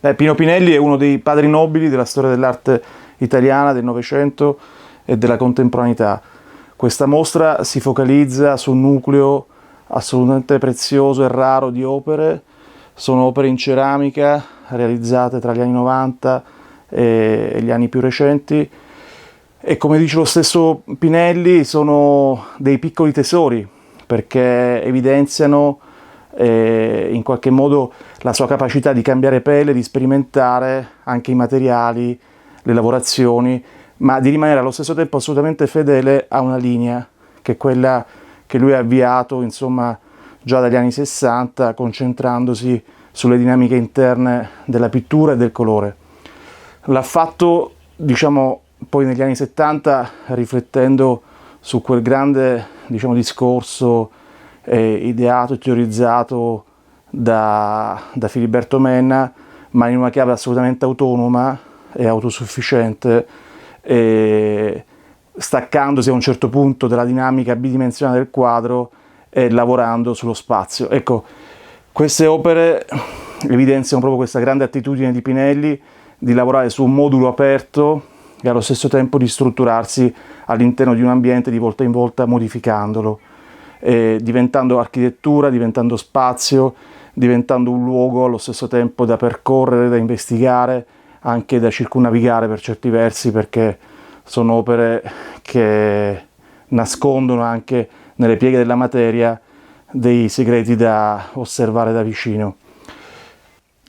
Pino Pinelli è uno dei padri nobili della storia dell'arte italiana del Novecento e della contemporaneità. Questa mostra si focalizza su un nucleo assolutamente prezioso e raro di opere. Sono opere in ceramica realizzate tra gli anni 90 e gli anni più recenti e, come dice lo stesso Pinelli, sono dei piccoli tesori perché evidenziano in qualche modo la sua capacità di cambiare pelle, di sperimentare anche i materiali, le lavorazioni, ma di rimanere allo stesso tempo assolutamente fedele a una linea che è quella che lui ha avviato, insomma, già dagli anni 60, concentrandosi sulle dinamiche interne della pittura e del colore. L'ha fatto, diciamo, poi negli anni 70, riflettendo su quel grande, diciamo, discorso ideato e teorizzato da Filiberto Menna, ma in una chiave assolutamente autonoma e autosufficiente, staccandosi a un certo punto dalla dinamica bidimensionale del quadro e lavorando sullo spazio. Ecco, queste opere evidenziano proprio questa grande attitudine di Pinelli di lavorare su un modulo aperto e allo stesso tempo di strutturarsi all'interno di un ambiente di volta in volta modificandolo, diventando architettura, diventando spazio, diventando un luogo allo stesso tempo da percorrere, da investigare, anche da circumnavigare per certi versi, perché sono opere che nascondono anche nelle pieghe della materia dei segreti da osservare da vicino.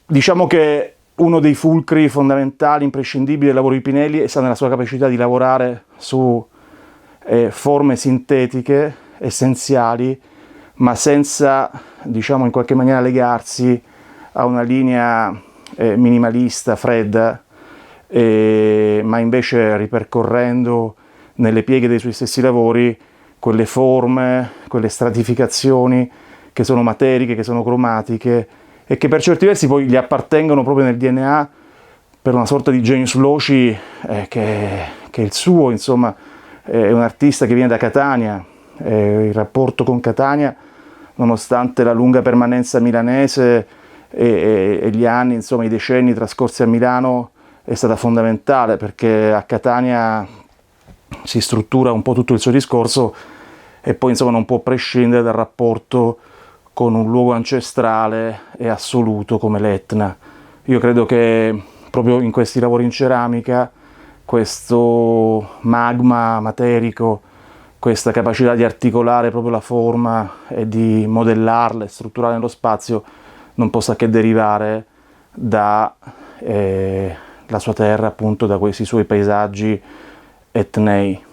Diciamo che uno dei fulcri fondamentali, imprescindibili del lavoro di Pinelli sta nella sua capacità di lavorare su forme sintetiche, essenziali, ma senza, diciamo, in qualche maniera legarsi a una linea minimalista, fredda, ma invece ripercorrendo nelle pieghe dei suoi stessi lavori quelle forme, quelle stratificazioni che sono materiche, che sono cromatiche e che per certi versi poi gli appartengono proprio nel DNA per una sorta di genius loci che è il suo, insomma, è un artista che viene da Catania. Il rapporto con Catania, nonostante la lunga permanenza milanese e gli anni, insomma, i decenni trascorsi a Milano, è stata fondamentale perché a Catania si struttura un po' tutto il suo discorso e poi, insomma, non può prescindere dal rapporto con un luogo ancestrale e assoluto come l'Etna. Io credo che proprio in questi lavori in ceramica questo magma materico, questa capacità di articolare proprio la forma e di modellarla e strutturare nello spazio non possa che derivare da la sua terra, appunto, da questi suoi paesaggi etnei.